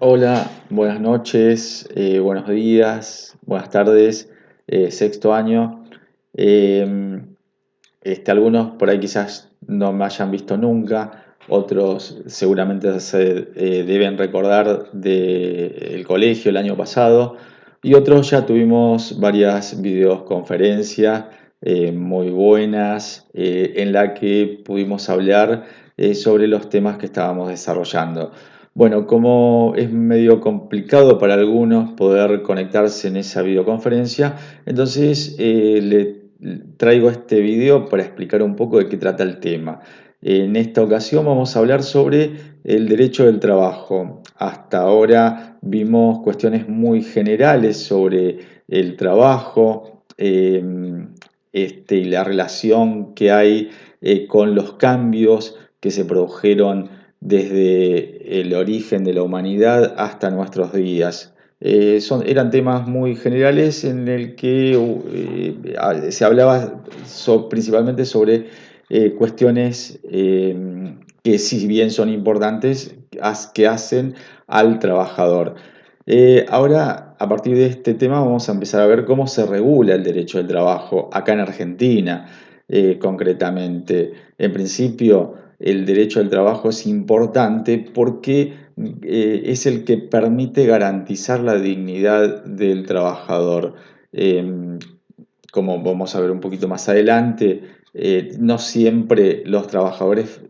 Hola, buenas noches, buenos días, buenas tardes, sexto año. Eh, Algunos por ahí quizás no me hayan visto nunca, otros seguramente se deben recordar del colegio el año pasado y otros ya tuvimos varias videoconferencias muy buenas en la que pudimos hablar sobre los temas que estábamos desarrollando. Bueno, como es medio complicado para algunos poder conectarse en esa videoconferencia, entonces le traigo este video para explicar un poco de qué trata el tema. En esta ocasión vamos a hablar sobre el derecho del trabajo. Hasta ahora vimos cuestiones muy generales sobre el trabajo y la relación que hay con los cambios que se produjeron desde el origen de la humanidad hasta nuestros días. Eran temas muy generales en el que se hablaba principalmente sobre cuestiones que si bien son importantes, que hacen al trabajador. Ahora, a partir de este tema, vamos a empezar a ver cómo se regula el derecho del trabajo acá en Argentina, concretamente. En principio, el derecho al trabajo es importante porque es el que permite garantizar la dignidad del trabajador. Eh, Como vamos a ver un poquito más adelante, no siempre los trabajadores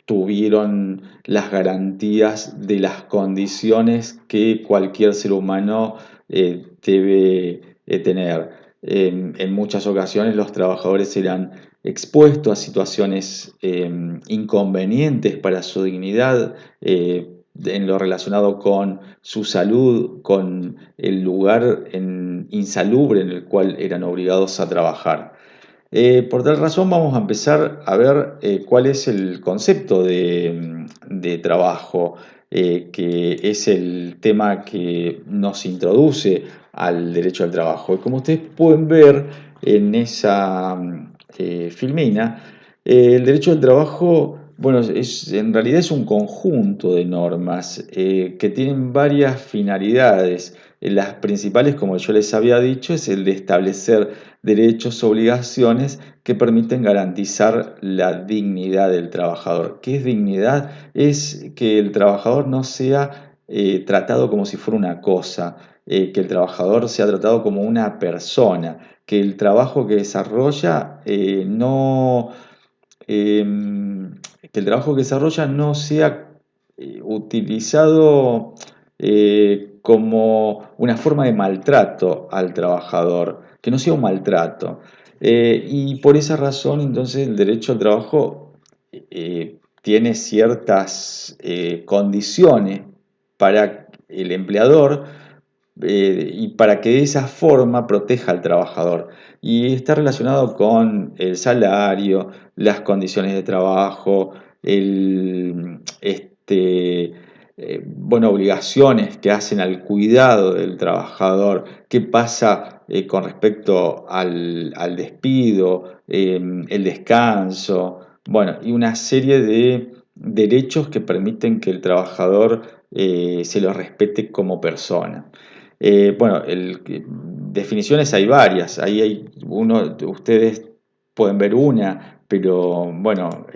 tuvieron las garantías de las condiciones que cualquier ser humano debe tener. En muchas ocasiones los trabajadores eran expuestos a situaciones inconvenientes para su dignidad, en lo relacionado con su salud, con el lugar insalubre en el cual eran obligados a trabajar. Por tal razón vamos a empezar a ver cuál es el concepto de trabajo, que es el tema que nos introduce al derecho al trabajo. Y como ustedes pueden ver en esa filmina, el derecho al trabajo, bueno, en realidad es un conjunto de normas que tienen varias finalidades. Las principales, como yo les había dicho, es el de establecer derechos, obligaciones que permiten garantizar la dignidad del trabajador. ¿Qué es dignidad? Es que el trabajador no sea tratado como si fuera una cosa, que el trabajador sea tratado como una persona, que el trabajo que desarrolla no que el trabajo que desarrolla no sea utilizado como una forma de maltrato al trabajador, que no sea un maltrato. Y por esa razón, entonces, el derecho al trabajo tiene ciertas condiciones para el empleador y para que de esa forma proteja al trabajador. Y está relacionado con el salario, las condiciones de trabajo, bueno, obligaciones que hacen al cuidado del trabajador, qué pasa con respecto al despido, el descanso, bueno, y una serie de derechos que permiten que el trabajador se lo respete como persona. Bueno, definiciones hay varias, ahí hay uno, ustedes pueden ver una, pero bueno,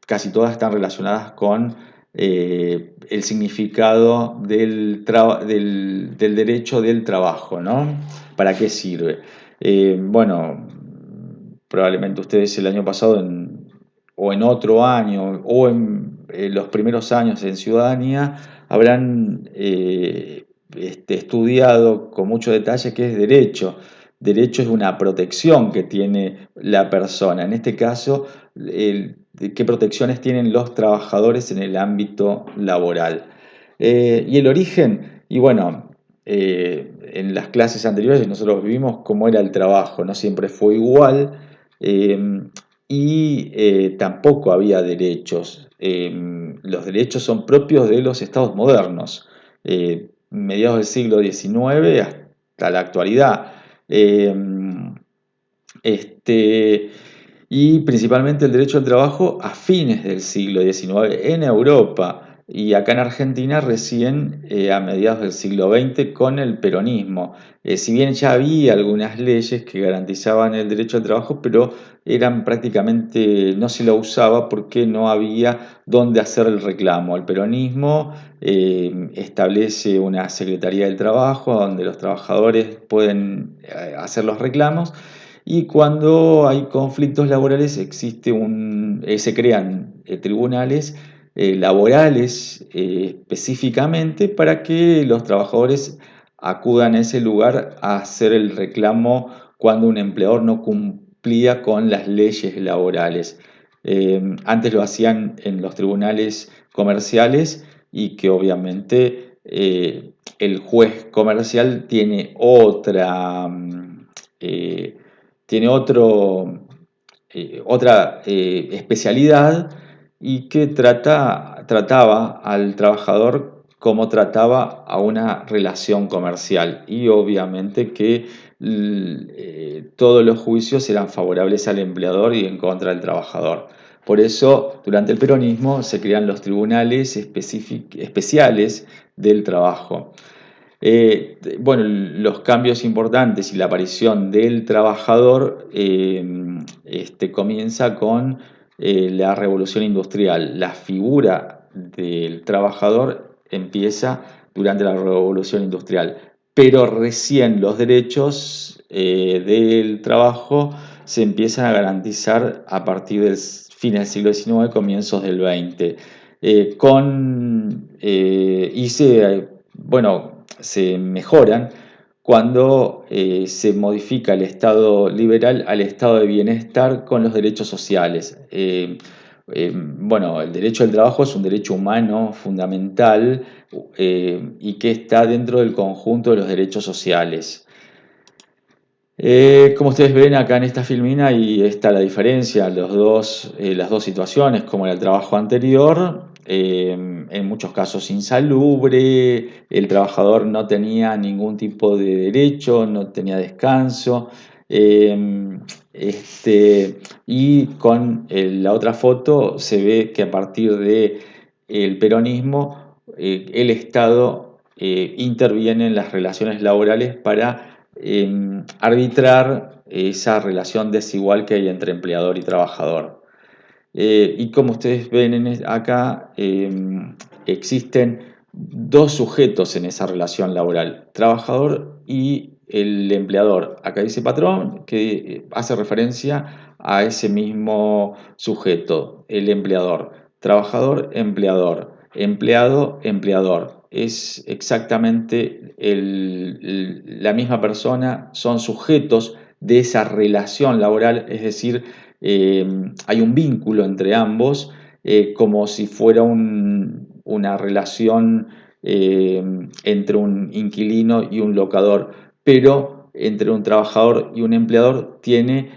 casi todas están relacionadas con el significado del derecho del trabajo, ¿no? ¿Para qué sirve? Bueno, probablemente ustedes el año pasado o en otro año o en los primeros años en ciudadanía habrán estudiado con mucho detalle qué es derecho. Derecho es una protección que tiene la persona. En este caso, qué protecciones tienen los trabajadores en el ámbito laboral. Y el origen, y bueno, en las clases anteriores nosotros vimos cómo era el trabajo, no siempre fue igual y tampoco había derechos. Los derechos son propios de los estados modernos, mediados del siglo XIX hasta la actualidad. Eh, este, y principalmente el derecho al trabajo a fines del siglo XIX en Europa. y acá en Argentina recién a mediados del siglo XX con el peronismo. Si bien ya había algunas leyes que garantizaban el derecho al trabajo, pero eran prácticamente, no se lo usaba porque no había dónde hacer el reclamo. El peronismo establece una Secretaría del Trabajo donde los trabajadores pueden hacer los reclamos y cuando hay conflictos laborales se crean tribunales laborales específicamente para que los trabajadores acudan a ese lugar a hacer el reclamo cuando un empleador no cumplía con las leyes laborales. Antes lo hacían en los tribunales comerciales y que obviamente el juez comercial eh, tiene otra especialidad y que trataba al trabajador como trataba a una relación comercial y obviamente que todos los juicios eran favorables al empleador y en contra del trabajador. Por eso, durante el peronismo se crean los tribunales especiales del trabajo. Bueno, los cambios importantes y la aparición del trabajador comienza con la revolución industrial. La figura del trabajador empieza durante la revolución industrial, pero recién los derechos del trabajo se empiezan a garantizar a partir del fin del siglo XIX, comienzos del XX. Bueno, se mejoran cuando se modifica el Estado liberal al Estado de bienestar con los derechos sociales. Bueno, el derecho al trabajo es un derecho humano fundamental y que está dentro del conjunto de los derechos sociales. Como ustedes ven acá en esta filmina, y está la diferencia, las dos situaciones, como en el trabajo anterior, en muchos casos insalubre, el trabajador no tenía ningún tipo de derecho, no tenía descanso, eh, y con la otra foto se ve que a partir del peronismo, el Estado interviene en las relaciones laborales para arbitrar esa relación desigual que hay entre empleador y trabajador. Y como ustedes ven acá, existen dos sujetos en esa relación laboral, trabajador y el empleador. Acá dice patrón, que hace referencia a ese mismo sujeto, el empleador. Trabajador, empleador. Empleado, empleador. Es exactamente la misma persona, son sujetos de esa relación laboral, es decir, hay un vínculo entre ambos, como si fuera una relación entre un inquilino y un locador, pero entre un trabajador y un empleador tiene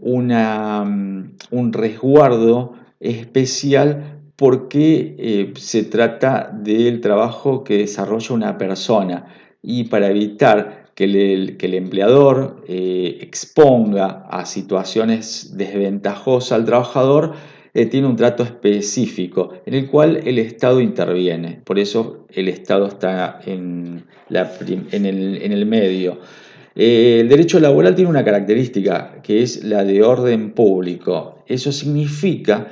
un resguardo especial porque se trata del trabajo que desarrolla una persona y para evitar que el empleador exponga a situaciones desventajosas al trabajador, tiene un trato específico en el cual el Estado interviene. Por eso el Estado está en el medio. El derecho laboral tiene una característica que es la de orden público. Eso significa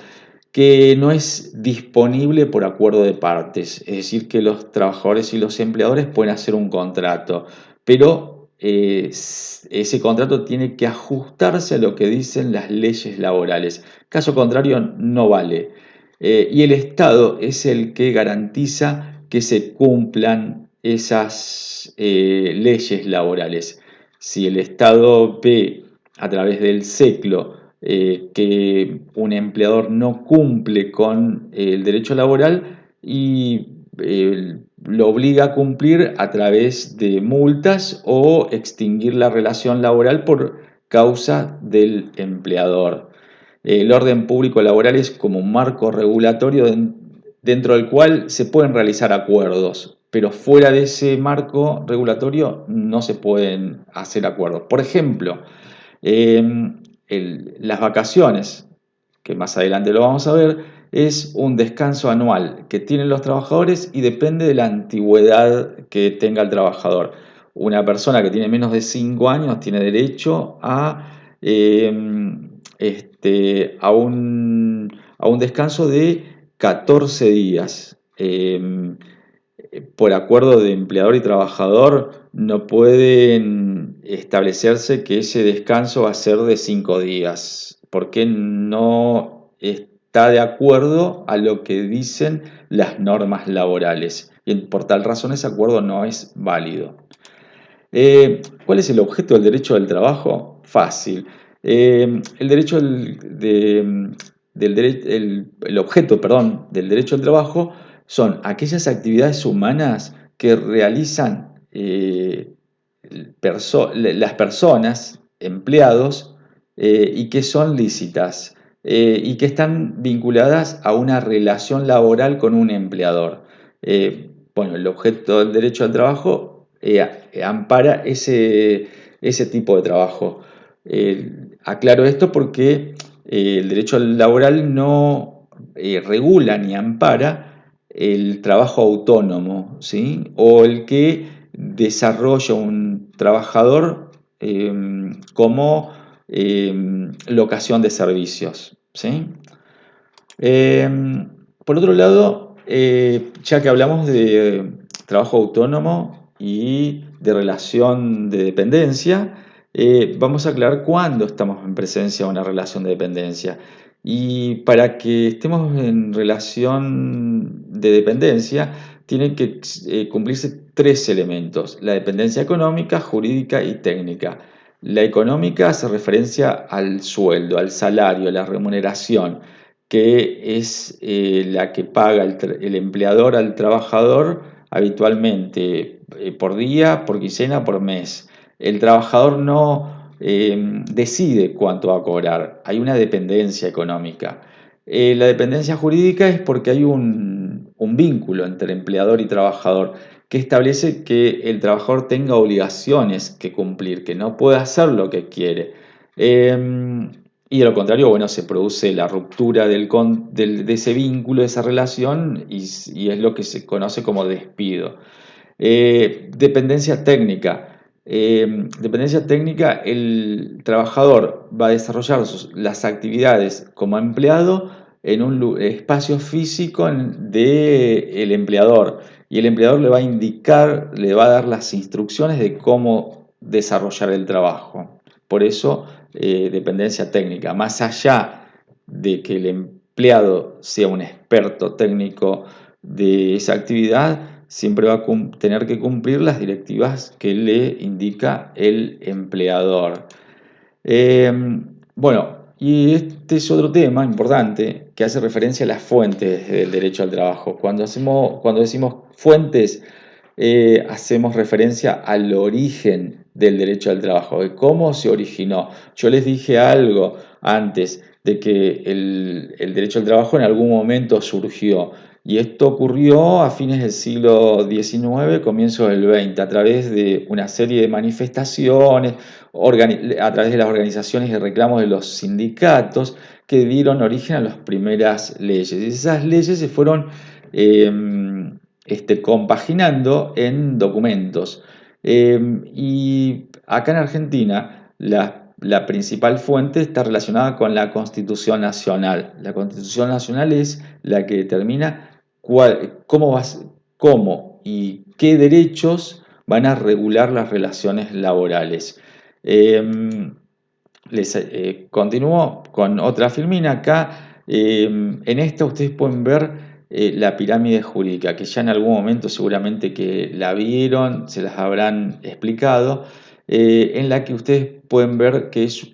que no es disponible por acuerdo de partes, es decir, que los trabajadores y los empleadores pueden hacer un contrato, pero ese contrato tiene que ajustarse a lo que dicen las leyes laborales. Caso contrario, no vale. Y el Estado es el que garantiza que se cumplan esas leyes laborales. Si el Estado ve a través del SECLO que un empleador no cumple con el derecho laboral y lo obliga a cumplir a través de multas o extinguir la relación laboral por causa del empleador. El orden público laboral es como un marco regulatorio dentro del cual se pueden realizar acuerdos, pero fuera de ese marco regulatorio no se pueden hacer acuerdos. Por ejemplo, las vacaciones, que más adelante lo vamos a ver, es un descanso anual que tienen los trabajadores y depende de la antigüedad que tenga el trabajador. Una persona que tiene menos de 5 años tiene derecho eh, a un descanso de 14 días. Por acuerdo de empleador y trabajador, no pueden establecerse que ese descanso va a ser de 5 días, porque no está de acuerdo a lo que dicen las normas laborales. Y por tal razón ese acuerdo no es válido. ¿Cuál es el objeto del derecho del trabajo? Fácil. El derecho el objeto, perdón, del derecho al trabajo son aquellas actividades humanas que realizan las personas, empleados, y que son lícitas y que están vinculadas a una relación laboral con un empleador. Bueno, el objeto del derecho al trabajo ampara ese tipo de trabajo. Aclaro esto porque el derecho laboral no regula ni ampara el trabajo autónomo, ¿sí? O el que desarrolla un trabajador como locación de servicios, ¿sí? Eh, por otro lado, ya que hablamos de trabajo autónomo y de relación de dependencia, vamos a aclarar cuándo estamos en presencia de una relación de dependencia. Y para que estemos en relación de dependencia, tienen que cumplirse tres elementos: la dependencia económica, jurídica y técnica. La económica hace referencia al sueldo, al salario, a la remuneración, que es la que paga el empleador al trabajador habitualmente por día, por quincena, por mes. El trabajador no decide cuánto va a cobrar, hay una dependencia económica. La dependencia jurídica es porque hay un vínculo entre empleador y trabajador que establece que el trabajador tenga obligaciones que cumplir, que no puede hacer lo que quiere. Y de lo contrario, bueno, se produce la ruptura de ese vínculo, de esa relación, y es lo que se conoce como despido. Dependencia técnica. Dependencia técnica, el trabajador va a desarrollar las actividades como empleado en un espacio físico del empleador, y el empleador le va a indicar, le va a dar las instrucciones de cómo desarrollar el trabajo. Por eso, dependencia técnica. Más allá de que el empleado sea un experto técnico de esa actividad, siempre va a tener que cumplir las directivas que le indica el empleador. Eh, bueno, y este es otro tema importante que hace referencia a las fuentes del derecho al trabajo. Cuando decimos fuentes, hacemos referencia al origen del derecho al trabajo, de cómo se originó. Yo les dije algo antes de que el derecho al trabajo en algún momento surgió, y esto ocurrió a fines del siglo XIX, comienzos del XX, a través de una serie de manifestaciones, a través de las organizaciones de reclamos de los sindicatos, que dieron origen a las primeras leyes. Y esas leyes se fueron eh, compaginando en documentos. Y acá en Argentina, la principal fuente está relacionada con la Constitución Nacional. La Constitución Nacional es la que determina cómo y qué derechos van a regular las relaciones laborales. Continúo con otra filmina acá. En esta ustedes pueden ver la pirámide jurídica, que ya en algún momento seguramente que la vieron, se las habrán explicado, en la que ustedes pueden ver que es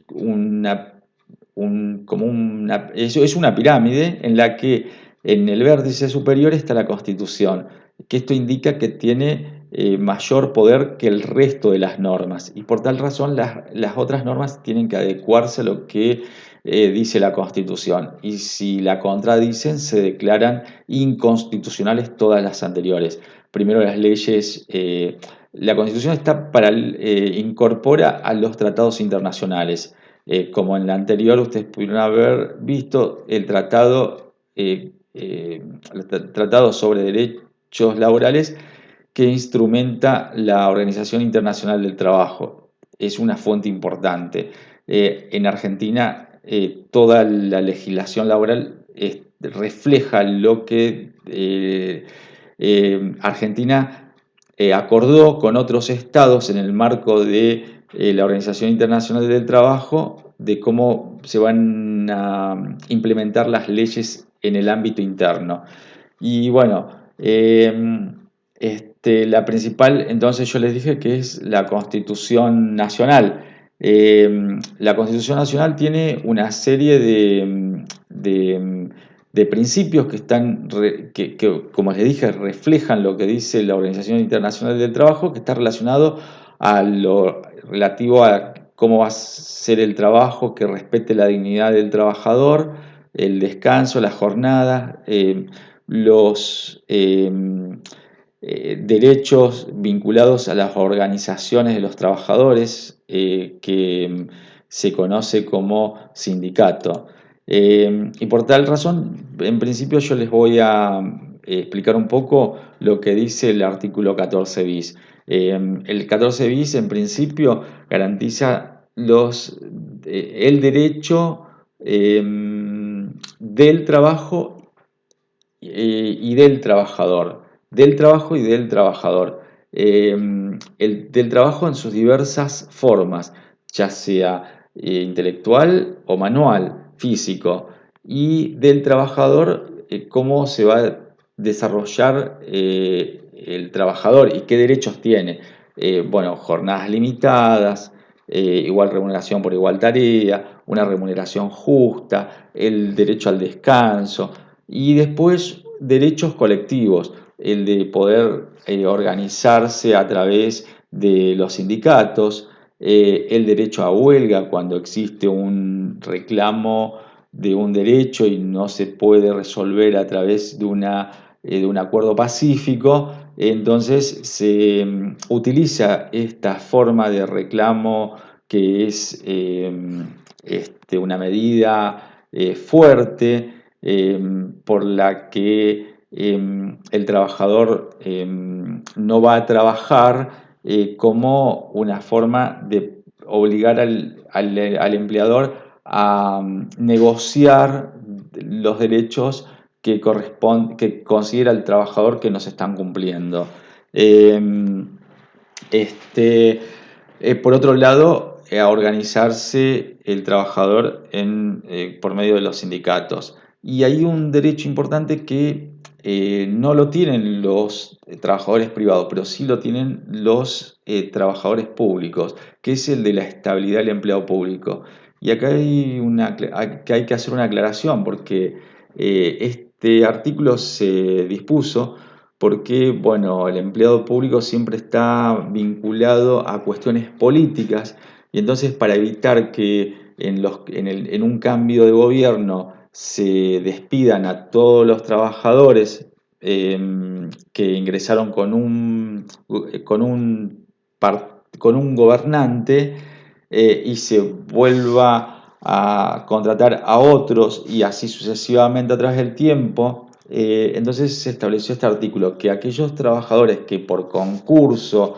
es una pirámide en la que en el vértice superior está la Constitución, que esto indica que tiene mayor poder que el resto de las normas, y por tal razón las otras normas tienen que adecuarse a lo que dice la Constitución, y si la contradicen se declaran inconstitucionales todas las anteriores. Primero las leyes, la Constitución está incorpora a los tratados internacionales. Como en la anterior ustedes pudieron haber visto, el tratado tratado sobre derechos laborales que instrumenta la Organización Internacional del Trabajo. Es una fuente importante. En Argentina, toda la legislación laboral refleja lo que Argentina acordó con otros estados en el marco de la Organización Internacional del Trabajo de cómo se van a implementar las leyes en el ámbito interno. Y bueno, la principal, entonces yo les dije que es la Constitución Nacional. La Constitución Nacional tiene una serie de principios que están, como les dije, reflejan lo que dice la Organización Internacional del Trabajo, que está relacionado a lo relativo a cómo va a ser el trabajo, que respete la dignidad del trabajador, el descanso, la jornada, los derechos vinculados a las organizaciones de los trabajadores, que se conoce como sindicato. Y por tal razón, en principio yo les voy a explicar un poco lo que dice el artículo 14 bis. El 14 bis en principio garantiza el derecho del trabajo y del trabajador, del trabajo y del trabajador. Del trabajo en sus diversas formas, ya sea intelectual o manual, físico, y del trabajador, cómo se va a desarrollar el trabajador y qué derechos tiene. Bueno, jornadas limitadas, igual remuneración por igual tarea, una remuneración justa, el derecho al descanso y después derechos colectivos, el de poder organizarse a través de los sindicatos, el derecho a huelga cuando existe un reclamo de un derecho y no se puede resolver a través de un acuerdo pacífico, entonces se utiliza esta forma de reclamo que es una medida fuerte, por la que el trabajador no va a trabajar como una forma de obligar al empleador a negociar los derechos que considera el trabajador que no se están cumpliendo. Por otro lado, a organizarse el trabajador por medio de los sindicatos. Y hay un derecho importante que no lo tienen los trabajadores privados, pero sí lo tienen los trabajadores públicos, que es el de la estabilidad del empleado público. Y acá hay que hacer una aclaración, porque este artículo se dispuso porque, bueno, el empleado público siempre está vinculado a cuestiones políticas y entonces para evitar que en un cambio de gobierno se despidan a todos los trabajadores que ingresaron con un gobernante, y se vuelva a contratar a otros y así sucesivamente a través del tiempo. Entonces se estableció este artículo, que aquellos trabajadores que por concurso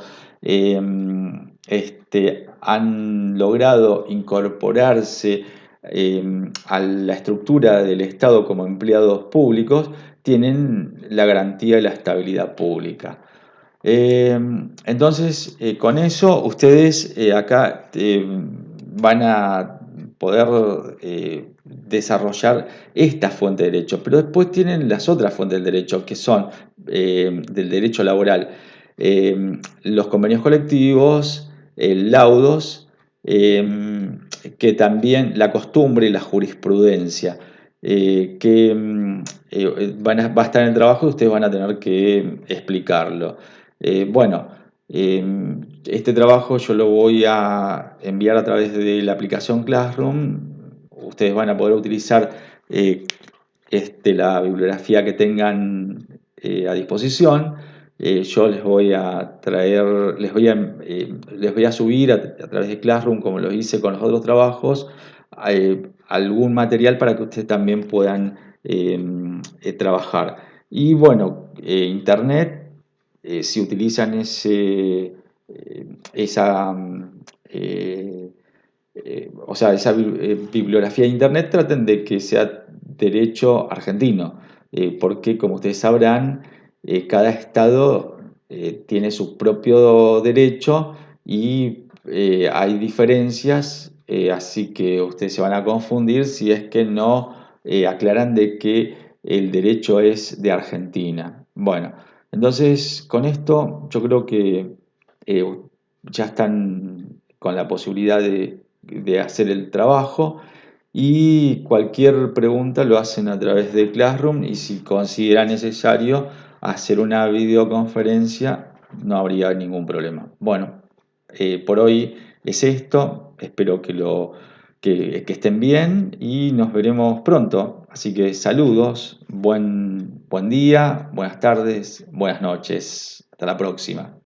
han logrado incorporarse a la estructura del Estado como empleados públicos tienen la garantía de la estabilidad pública. Entonces, con eso ustedes acá van a poder desarrollar esta fuente de derecho, pero después tienen las otras fuentes del derecho, que son del derecho laboral, los convenios colectivos, laudos, que también la costumbre y la jurisprudencia, que va a estar en el trabajo y ustedes van a tener que explicarlo. Bueno, este trabajo yo lo voy a enviar a través de la aplicación Classroom. Ustedes van a poder utilizar la bibliografía que tengan a disposición. Yo les voy a traer, les voy a subir a través de Classroom, como lo hice con los otros trabajos, algún material para que ustedes también puedan trabajar. Y bueno, Internet, si utilizan esa, eh, o sea, esa bibliografía de Internet, traten de que sea derecho argentino, porque como ustedes sabrán, cada estado tiene su propio derecho y hay diferencias, así que ustedes se van a confundir si es que no aclaran de que el derecho es de Argentina. Bueno, entonces con esto yo creo que eh, ya están con la posibilidad de hacer el trabajo y cualquier pregunta lo hacen a través de Classroom y si considera necesario hacer una videoconferencia no habría ningún problema. Bueno, por hoy es esto, espero que estén bien y nos veremos pronto. Así que saludos, buen día, buenas tardes, buenas noches, hasta la próxima.